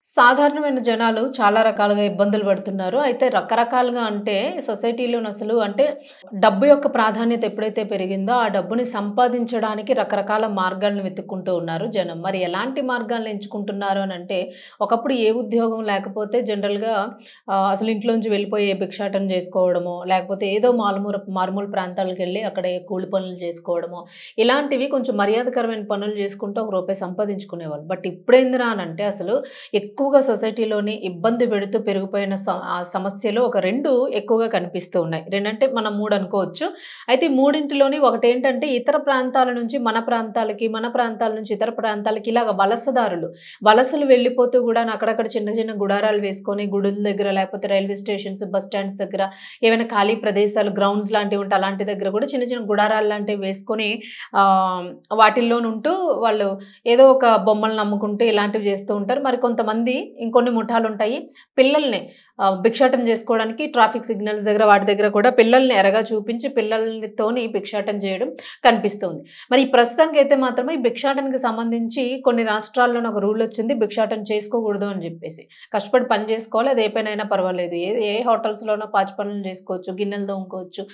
సాధారణమైన జనాలు చాలా రకాలుగా ఇబ్బందులు పడుతున్నారు. అయితే రకరకాలుగా అంటే సొసైటీలోనసలు అంటే డబ్బు యొక్క ప్రాధాన్యత ఎప్పుడైతే పెరిగిందో, ఆ డబ్బుని సంపాదించడానికి రకరకాల మార్గాలను వెతుక్కుంటూ ఉన్నారు జనం. మరి ఎలాంటి మార్గాలను ఎంచుకుంటున్నారు అనంటే, ఒకప్పుడు ఏ ఉద్యోగం లేకపోతే జనరల్‌గా అసలు ఇంట్లోంచి వెళ్ళిపోయి భిక్షాటన చేసుకోవడమో, లేకపోతే ఏదో మారుమూల ప్రాంతాలకెళ్ళి అక్కడే కూలి పనులు చేసుకోవడమో, ఇలాంటివి కొంచెం మర్యాదకరమైన పనులు చేసుకుంటూ ఒక రూపాయి సంపాదించుకునేవాళ్ళు. బట్ ఇప్పుడేందిరా అనంటే అసలు ఎక్కువగా సొసైటీలోని ఇబ్బంది పెడుతూ పెరిగిపోయిన సమస్యలు ఒక 2 ఎక్కువగా కనిపిస్తూ ఉన్నాయి. 2 అంటే మనం 3 అనుకోవచ్చు. అయితే ఈ మూడింటిలోని ఒకటేంటంటే ఇతర ప్రాంతాల నుంచి మన ప్రాంతాలకి, మన ప్రాంతాల నుంచి ఇతర ప్రాంతాలకి ఇలాగ వలసలు వెళ్ళిపోతూ గూడాను అక్కడక్కడ చిన్న చిన్న గుడారాలు వేసుకొని గుడుల దగ్గర లేకపోతే రైల్వే స్టేషన్స్, బస్ స్టాండ్స్ దగ్గర ఏవైనా ఖాళీ ప్రదేశాలు గ్రౌండ్స్ లాంటివి ఉంటే అలాంటి దగ్గర గూడా చిన్న చిన్న గుడారాలు లాంటివి వేసుకొని వాటిల్లోనుంటూ వాళ్ళు ఏదో ఒక బొమ్మలను అమ్ముకుంటూ ఇలాంటివి చేస్తూ ఉంటారు. మరి కొంతమంది ఇంకొన్ని ముఠాలుంటాయి. పిల్లల్ని భిక్షాటన చేసుకోవడానికి ట్రాఫిక్ సిగ్నల్స్ దగ్గర వాటి దగ్గర కూడా పిల్లల్ని ఎరగా చూపించి పిల్లలతోని భిక్షాటన చేయడం కనిపిస్తుంది. మరి ఈ ప్రస్తుతానికైతే మాత్రమే ఈ భిక్షాటనకి సంబంధించి కొన్ని రాష్ట్రాల్లోని ఒక రూలొచ్చింది. భిక్షాటన చేసుకోకూడదు అని జెప్పేసి. కష్టపడి పని జేసుకోవాలి. అది ఏ పనైనా పర్వాలేదు. ఏ హోటల్స్‌లోనో పాచి పనులు జేసుకోవచ్చు. గిన్నెలు తోముకోవచ్చు.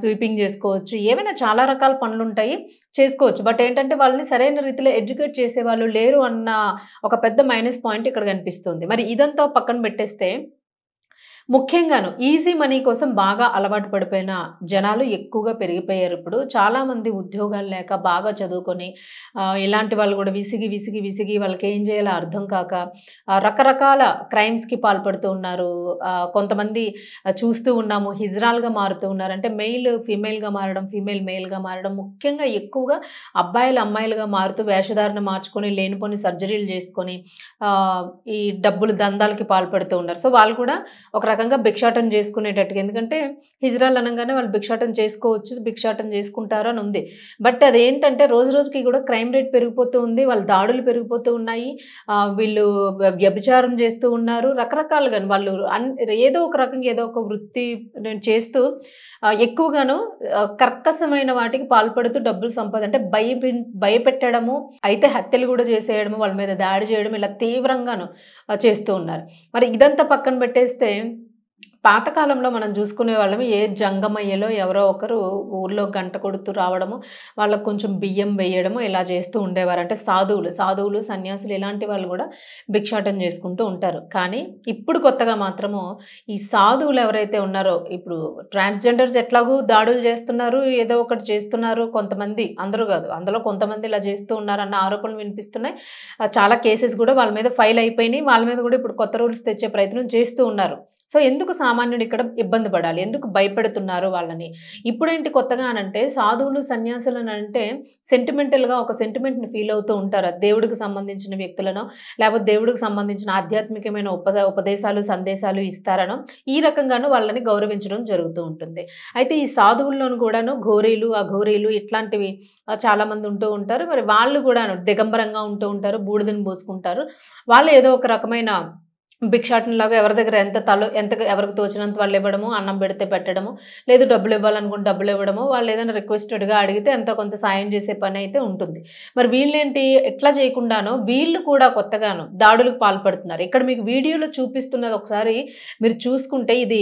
స్వీపింగ్ జేసుకోవచ్చు. ఏవైనా చాలా రకాల పనులుంటాయి. చేసుకోవచ్చు. బట్ ఏంటంటే వాళ్ళని సరైన రీతిలో ఎడ్యుకేట్ చేసేవాళ్ళు లేరు అన్న ఒక పెద్ద మైనస్ పాయింట్ ఇక్కడ కనిపిస్తుంది. మరి ఇదంతా పక్కన పెట్టేస్తే ముఖ్యంగాను ఈజీ మనీ కోసం బాగా అలవాటు పడిపోయిన జనాలు ఎక్కువగా పెరిగిపోయారిప్పుడు. చాలామంది ఉద్యోగాలు లేక బాగా చదువుకొని ఇలాంటి వాళ్ళు గూడా విసిగి వాళ్ళకేం జేయాలో అర్థం కాక రకరకాల క్రైమ్స్‌కి పాల్పడుతూ ఉన్నారు. కొంతమంది చూస్తూ ఉన్నాము హిజ్రాలుగా మారుతూ ఉన్నారు. అంటే మెయిల్ ఫీమేల్‌గా మారడం, ఫీమేల్ మెయిల్‌గా మారడం. ముఖ్యంగా ఎక్కువగా అబ్బాయిలు అమ్మాయిలుగా మారుతూ వేషధారణ మార్చుకొని లేనిపోని సర్జరీలు జేసుకొని ఈ డబ్బులు దందాలకి పాల్పడుతూ ఉన్నారు. సో, వాళ్ళు కూడా ఒక రకంగా భిక్షాటన చేసుకునేటట్టుగా. ఎందుకంటే హిజ్రాలు అనంగానే వాళ్ళు భిక్షాటన చేసుకోవచ్చు, భిక్షాటన చేసుకుంటారు అని ఉంది. బట్ అదేంటంటే రోజు రోజుకి కూడా క్రైమ్ రేట్ పెరిగిపోతూ ఉంది. వాళ్ళ దాడులు పెరిగిపోతూ ఉన్నాయి. వీళ్ళు వ్యభిచారం చేస్తూ ఉన్నారు. రకరకాలుగా వాళ్ళు ఏదో ఒక రకంగా ఏదో ఒక వృత్తి చేస్తూ ఎక్కువగాను కర్కశమైన వాటికి పాల్పడుతూ డబ్బులు అంటే భయపెట్టడము, అయితే హత్యలు కూడా చేసేయడము, వాళ్ళ మీద దాడి చేయడం ఇలా తీవ్రంగాను చేస్తూ ఉన్నారు. మరి ఇదంతా పక్కన పెట్టేస్తే పాతకాలంలో మనం చూసుకునేవాళ్ళం ఏ జంగమయ్యలో ఎవరో ఒకరు ఊర్లో గంట కొడుతూ రావడము, వాళ్ళకి కొంచెం బియ్యం వేయడము ఇలా చేస్తూ ఉండేవారు. అంటే సాధువులు, సన్యాసులు ఇలాంటి వాళ్ళు కూడా భిక్షాటన చేసుకుంటూ ఉంటారు. కానీ ఇప్పుడు కొత్తగా మాత్రము ఈ సాధువులు ఎవరైతే ఉన్నారో ఇప్పుడు ట్రాన్స్‌జెండర్స్ ఎట్లాగూ దాడులు చేస్తున్నారు, ఏదో ఒకటి చేస్తున్నారు కొంతమంది, అందరూ కాదు. అందులో కొంతమంది ఇలా చేస్తూ ఉన్నారన్న ఆరోపణలు వినిపిస్తున్నాయి. చాలా కేసెస్ కూడా వాళ్ళ మీద ఫైల్ అయిపోయినాయి. వాళ్ళ మీద కూడా ఇప్పుడు కొత్త రూల్స్ తెచ్చే ప్రయత్నం చేస్తూ ఉన్నారు. సో, ఎందుకు సామాన్యుడు ఇక్కడ ఇబ్బంది పడాలి? ఎందుకు భయపెడుతున్నారు వాళ్ళని? ఇప్పుడేంటి కొత్తగా అనంటే సాధువులు, సన్యాసులనంటే సెంటిమెంటల్‌గా ఒక సెంటిమెంట్‌ని ఫీల్ అవుతూ ఉంటారు. అది దేవుడికి సంబంధించిన వ్యక్తులనో, లేకపోతే దేవుడికి సంబంధించిన ఆధ్యాత్మికమైన ఉపదేశాలు, సందేశాలు ఇస్తారనో, ఈ రకంగాను వాళ్ళని గౌరవించడం జరుగుతూ ఉంటుంది. అయితే ఈ సాధువుల్లోను కూడాను ఘోరీలు, అఘోరీలు ఇట్లాంటివి చాలామంది ఉంటూ ఉంటారు. మరి వాళ్ళు కూడాను దిగంబరంగా ఉంటూ ఉంటారు. బూడిదని పోసుకుంటారు. వాళ్ళు ఏదో ఒక రకమైన భిక్షాటనలాగా ఎవరి దగ్గర ఎవరికి తోచినంత వాళ్ళివ్వడము, అన్నం పెడితే పెట్టడము, లేదు డబ్బులివ్వాలనుకుంటే డబ్బులివ్వడము, వాళ్ళేదైనా రిక్వెస్టెడ్‌గా అడిగితే ఎంతో కొంత సాయం చేసే పనైతే ఉంటుంది. మరి వీళ్ళేంటి ఇట్లా చేయకుండాను వీళ్ళు కూడా కొత్తగాను దాడులకు పాల్పడుతున్నారు. ఇక్కడ మీకు వీడియోలో చూపిస్తున్నది ఒకసారి మీరు చూసుకుంటే ఇది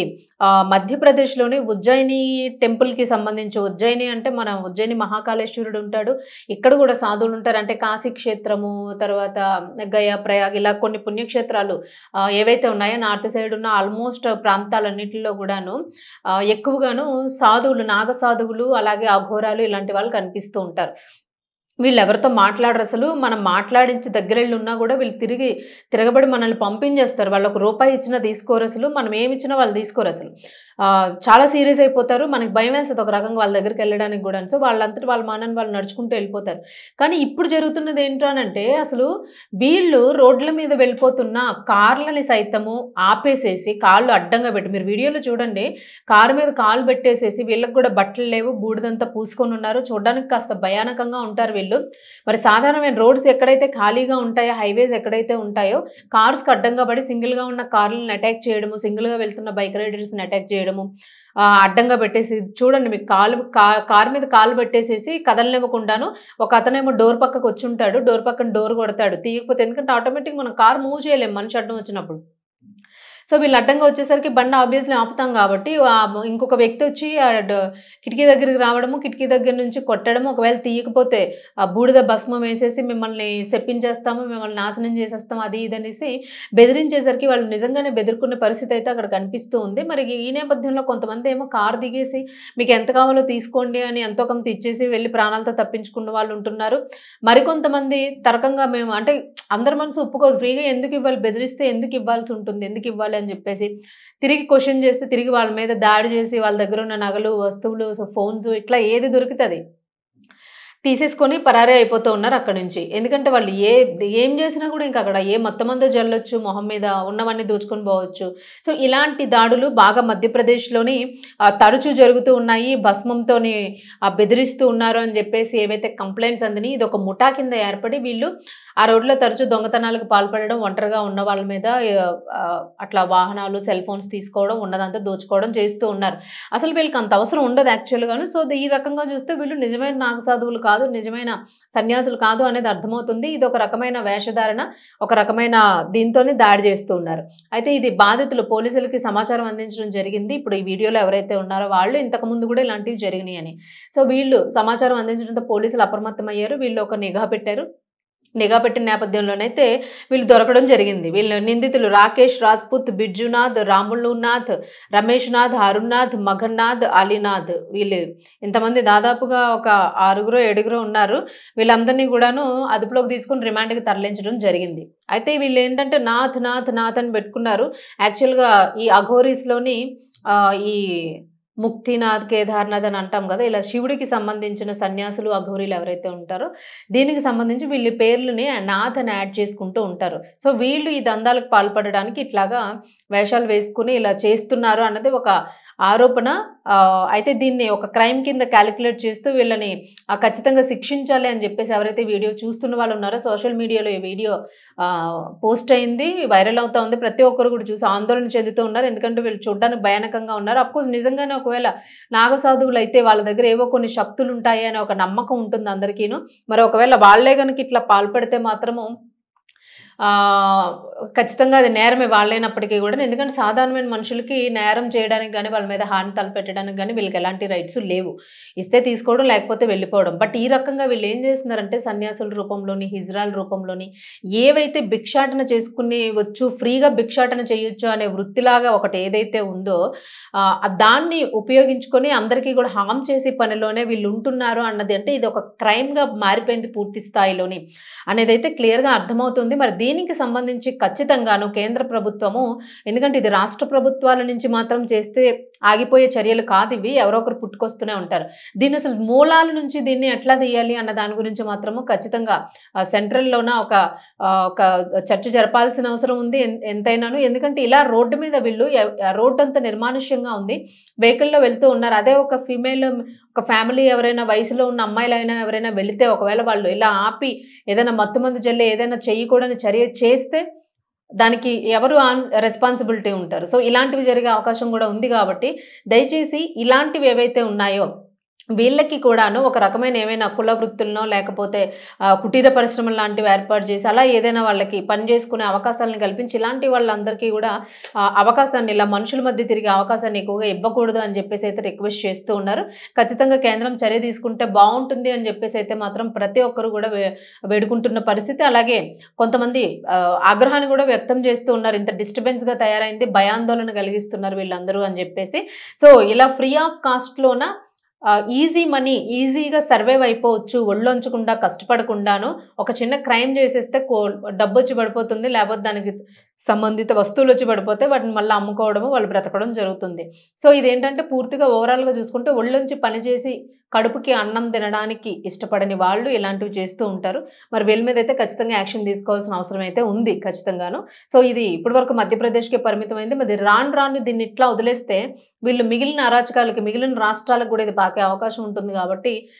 మధ్యప్రదేశ్‌లోని ఉజ్జయిని టెంపుల్‌కి సంబంధించి ఉజ్జయిని అంటే మన ఉజ్జయిని మహాకాళేశ్వరుడు ఉంటాడు. ఇక్కడ కూడా సాధువులుంటారు. అంటే కాశీ క్షేత్రము, తర్వాత గయా, ప్రయాగ్ ఇలా కొన్ని పుణ్యక్షేత్రాలు ఏవైతే ఉన్నాయో నార్త్ సైడ్ ఉన్న ఆల్మోస్ట్ ప్రాంతాలన్నిటిలో గూడాను ఎక్కువగాను నాగ సాధువులు, అలాగే అఘోరాలు ఇలాంటి వాళ్ళు కనిపిస్తూ ఉంటారు. వీళ్ళెవరితో మాట్లాడరసలు. మనం మాట్లాడించి దగ్గరెళ్లి ఉన్నా గూడా వీళ్ళు తిరగబడి మనల్ని పంపించేస్తారు. వాళ్ళొక రూపాయి ఇచ్చినా తీసుకోరసలు. మనం ఏమిచ్చినా వాళ్ళు తీసుకోరసలు. చాలా సీరియస్ అయిపోతారు. మనకి భయమేస్తది ఒక రకంగా వాళ్ళ దగ్గరికెళ్ళడానికి గూడాను. సో, వాళ్ళంతట వాళ్ళ మానాన వాళ్ళు నడుచుకుంటూ ఎళ్ళిపోతారు. కానీ ఇప్పుడు జరుగుతున్నది ఏంటనంటే అసలు వీళ్ళు రోడ్ల మీద వెళ్ళిపోతున్న కార్లని సైతము ఆపేసేసి కాళ్ళు అడ్డంగా పెట్టి మీరు వీడియోలో చూడండి. కారు మీద కాలు పెట్టేసేసి వీళ్ళకి గూడా బట్టలు లేవు. బూడిదంతా పూసుకొనున్నారు. చూడ్డానికి కాస్త భయానకంగా ఉంటారు వీళ్ళు. వీళ్ళు. మరి సాధారణమైన రోడ్స్ ఎక్కడైతే ఖాళీగా ఉంటాయో, హైవేస్ ఎక్కడైతే ఉంటాయో కార్స్‌కి అడ్డంగా పడి సింగిల్‌గా ఉన్న కార్‌లని అటాక్ చేయడము, సింగిల్‌గా వెళ్తున్న బైక్ రైడర్స్‌ని అటాక్ చేయడము, అడ్డంగా పెట్టేసి చూడండి మీకు కారు మీద కాలు పెట్టేసేసి కదలనివ్వకుండాను ఒక అతనేమో డోర్ పక్కకు వచ్చుంటాడు. డోర్ పక్కన డోర్ కొడతాడు. తీయకపోతే ఎందుకంటే ఆటోమేటిక్‌గా మనం కారు మూవ్ చేయలేం మనిషి అడ్డం వచ్చినప్పుడు. సో, వీళ్ళు అడ్డంగా వచ్చేసరికి బండి ఆబ్వియస్‌లీ ఆపుతాం కాబట్టి ఇంకొక వ్యక్తి వచ్చి కిటికీ దగ్గరికి రావడము, కిటికీ దగ్గర నుంచి కొట్టడము, ఒకవేళ తీయకపోతే బూడిద భస్మం వేసేసి మిమ్మల్ని శపించేస్తాము, మిమ్మల్ని నాశనం చేసేస్తాం అది ఇది అనేసి బెదిరించేసరికి వాళ్ళు నిజంగానే బెదురుకునే పరిస్థితి అయితే అక్కడ కనిపిస్తూ ఉంది. మరి ఈ నేపథ్యంలో కొంతమందేమో కారు దిగేసి మీకు ఎంత కావాలో తీసుకోండి అని ఎంతో కొంత ఇచ్చేసి వెళ్లి ప్రాణాలతో తప్పించుకున్న వాళ్ళు ఉంటున్నారు. మరికొంతమంది తరకంగా మేము అంటే అందరి మనసు ఒప్పుకోదు. ఫ్రీగా ఎందుకు ఇవ్వాలి? బెదిరిస్తే ఎందుకు ఇవ్వాల్సి ఉంటుంది? ఎందుకు ఇవ్వాలి అని చెప్పేసి తిరిగి క్వెషన్ చేస్తే తిరిగి వాళ్ళ మీద దాడి చేసి వాళ్ళ దగ్గర ఉన్న నగలు, వస్తువులు, ఫోన్స్ ఇట్లా ఏది దొరికితే అది తీసేసుకొని పరారీ అయిపోతూ ఉన్నారు అక్కడి నుంచి. ఎందుకంటే వాళ్ళు ఏం చేసినా కూడా ఇంక అక్కడ ఏ మొత్తమందో జల్లొచ్చు, మొహం మీద ఉన్నవన్నీ దోచుకొని పోవచ్చు. సో, ఇలాంటి దాడులు బాగా మధ్యప్రదేశ్‌లోని తరచూ జరుగుతూ ఉన్నాయి. భస్మంతోని బెదిరిస్తూ ఉన్నారు అని చెప్పేసి ఏవైతే కంప్లెయింట్స్ అందినాయి ఇదొక ముఠా కింద ఏర్పడి వీళ్ళు ఆ రోడ్‌లో తరచూ దొంగతనాలకు పాల్పడడం, ఒంటరిగా ఉన్న వాళ్ళ మీద అట్లా వాహనాలు, సెల్ ఫోన్స్ తీసుకోవడం, ఉన్నదంతా దోచుకోవడం చేస్తూ ఉన్నారు. అసలు వీళ్ళకి అంత అవసరం ఉండదు యాక్చువల్‌గాను. సో, ఈ రకంగా చూస్తే వీళ్ళు నిజమైన నాగసాధువులు కాదు, నిజమైన సన్యాసులు కాదు అనేది అర్థమవుతుంది. ఇదొక రకమైన వేషధారణ, ఒక రకమైన దీంతోనే దాడి చేస్తూ ఉన్నారు. అయితే ఇది బాధితులు పోలీసులకి సమాచారం అందించడం జరిగింది. ఇప్పుడు ఈ వీడియోలో ఎవరైతే ఉన్నారో వాళ్ళు ఇంతకుముందు కూడా ఇలాంటివి జరిగినాయని. సో, వీళ్ళు సమాచారం అందించడంతో పోలీసులు అప్రమత్తమయ్యారు. వీళ్ళు ఒక నిఘా పెట్టారు. నిఘా పెట్టిన నేపథ్యంలోనైతే వీళ్ళు దొరకడం జరిగింది. వీళ్ళు నిందితులు రాకేష్ రాజ్‌పుత్, బిర్జునాథ్, రాములునాథ్, రమేష్‌నాథ్, అరుణ్‌నాథ్, మగన్నాథ్, అలీనాథ్ వీళ్ళు ఇంతమంది దాదాపుగా ఒక 6గురో, 7గురో ఉన్నారు. వీళ్ళందరినీ కూడాను అదుపులోకి తీసుకొని రిమాండ్‌కి తరలించడం జరిగింది. అయితే వీళ్ళేంటంటే నాథ్, నాథ్, నాథ్ అని పెట్టుకున్నారు. యాక్చువల్‌గా ఈ అఘోరీస్‌లోని ఈ ముక్తినాథ్, కేదార్‌నాథ్ అని అంటాం గదా! ఇలా శివుడికి సంబంధించిన సన్యాసులు, అఘోరీలు ఎవరైతే ఉంటారో దీనికి సంబంధించి వీళ్ళ పేర్లని నాథ్ అని యాడ్ చేసుకుంటూ ఉంటారు. సో, వీళ్ళు ఈ దందాలకు పాల్పడడానికి ఇట్లాగా వేషాలు వేసుకొని ఇలా చేస్తున్నారు అన్నది ఒక ఆరోపణ. అయితే దీన్ని ఒక క్రైమ్ కింద కాలిక్యులేట్ చేస్తూ వీళ్ళని ఖచ్చితంగా శిక్షించాలి అని చెప్పేసి ఎవరైతే వీడియో చూస్తున్న వాళ్ళు ఉన్నారో సోషల్ మీడియాలో ఈ వీడియో పోస్ట్ అయింది. వైరల్ అవుతా ఉంది. ప్రతి ఒక్కరు కూడా చూసి ఆందోళన చెందుతూ ఉన్నారు. ఎందుకంటే వీళ్ళు చూడడానికి భయానకంగా ఉన్నారు. అఫ్‌కోర్స్ నిజంగానే ఒకవేళ నాగసాధువులు అయితే వాళ్ళ దగ్గర ఏవో కొన్ని శక్తులు ఉంటాయి అనే ఒక నమ్మకం ఉంటుంది అందరికీను. మరి ఒకవేళ వాళ్ళే గనుక ఇట్లా పాల్పడితే మాత్రము ఖచ్చితంగా అది నేరమే వాళ్ళైనప్పటికీ కూడా. ఎందుకంటే సాధారణమైన మనుషులకి నేరం చేయడానికి గాని, వాళ్ళ మీద హాని తలపెట్టడానికి గాని వీళ్ళకి ఎలాంటి రైట్స్ లేవు. ఇస్తే తీసుకోవడం లేకపోతే వెళ్ళిపోవడం. బట్ ఈ రకంగా వీళ్ళు ఏం చేస్తున్నారంటే సన్యాసుల రూపంలోని, హిజ్రాల రూపంలోని ఏవైతే భిక్షాటన చేసుకుని వచ్చు, ఫ్రీగా భిక్షాటన చేయొచ్చు అనే వృత్తిలాగా ఒకటి ఏదైతే ఉందో దాన్ని ఉపయోగించుకొని అందరికీ కూడా హార్మ్ చేసే పనిలోనే వీళ్ళు ఉంటున్నారు అన్నది అంటే ఇది ఒక క్రైమ్‌గా మారిపోయింది పూర్తి స్థాయిలోని అనేదైతే క్లియర్‌గా అర్థమవుతుంది. మరి దీనికి సంబంధించి ఖచ్చితంగాను కేంద్ర ప్రభుత్వము ఎందుకంటే ఇది రాష్ట్ర ప్రభుత్వాల నుంచి మాత్రం చేస్తే ఆగిపోయే చర్యలు కాదివి. ఎవరో ఒకరు పుట్టుకొస్తూనే ఉంటారు. దీన్ని అసలు మూలాల నుంచి దీన్ని ఎట్లా తీయాలి అన్న దాని గురించి మాత్రము ఖచ్చితంగా సెంట్రల్‌లోన ఒక చర్చ జరపాల్సిన అవసరం ఉంది ఎంతైనాను. ఎందుకంటే ఇలా రోడ్డు మీద వీళ్ళు రోడ్డు అంతా నిర్మానుష్యంగా ఉంది. వెహికల్‌లో వెళ్తూ ఉన్నారు. అదే ఒక ఒక ఫ్యామిలీ ఎవరైనా వయసులో ఉన్న అమ్మాయిలైనా ఎవరైనా వెళితే ఒకవేళ వాళ్ళు ఇలా ఆపి ఏదైనా మత్తుమందు జల్లి ఏదైనా చేయకూడని చర్య చేస్తే దానికి ఎవరు రెస్పాన్సిబిలిటీ ఉంటారు. సో, ఇలాంటివి జరిగే అవకాశం కూడా ఉంది కాబట్టి దయచేసి ఇలాంటివి ఏవైతే ఉన్నాయో వీళ్ళకి కూడాను ఒక రకమైన ఏమైనా కుల వృత్తులనో లేకపోతే కుటీర పరిశ్రమలు లాంటివి ఏర్పాటు చేసి అలా ఏదైనా వాళ్ళకి పని చేసుకునే అవకాశాలను కల్పించి ఇలాంటి వాళ్ళందరికీ కూడా అవకాశాన్ని ఇలా మనుషుల మధ్య తిరిగే అవకాశాన్ని ఎక్కువగా ఇవ్వకూడదు అని చెప్పేసి అయితే రిక్వెస్ట్ చేస్తూ ఉన్నారు. ఖచ్చితంగా కేంద్రం చర్య తీసుకుంటే బాగుంటుంది అని చెప్పేసి అయితే మాత్రం ప్రతి ఒక్కరు కూడా వేడుకుంటున్న పరిస్థితి. అలాగే కొంతమంది ఆగ్రహాన్ని కూడా వ్యక్తం చేస్తూ ఉన్నారు. ఇంత డిస్టర్బెన్స్‌గా తయారైంది, భయాందోళన కలిగిస్తున్నారు వీళ్ళందరూ అని చెప్పేసి. సో, ఇలా ఫ్రీ ఆఫ్ కాస్ట్‌లోన ఈజీ మనీ ఈజీగా సర్వైవ్ అయిపోవచ్చు. ఒళ్ళొంచకుండా కష్టపడకుండాను ఒక చిన్న క్రైమ్ చేసేస్తే డబ్బొచ్చి పడిపోతుంది. లేకపోతే దానికి సంబంధిత వస్తువులొచ్చి పడిపోతే వాటిని మళ్ళీ అమ్ముకోవడము, వాళ్ళు బ్రతకడం జరుగుతుంది. సో, ఇదేంటంటే పూర్తిగా ఓవరాల్‌గా చూసుకుంటే ఒళ్ళొంచి పనిచేసి కడుపుకి అన్నం తినడానికి ఇష్టపడని వాళ్ళు ఇలాంటివి చేస్తూ ఉంటారు. మరి వీళ్ళ మీద అయితే ఖచ్చితంగా యాక్షన్ తీసుకోవాల్సిన అవసరం అయితే ఉంది ఖచ్చితంగాను. సో, ఇది ఇప్పటివరకు మధ్యప్రదేశ్‌కే పరిమితమైంది. మరి రాను దీన్ని ఇట్లా వదిలేస్తే వీళ్ళు మిగిలిన అరాచకాలకి, మిగిలిన రాష్ట్రాలకు కూడా ఇది పాకే అవకాశం ఉంటుంది కాబట్టి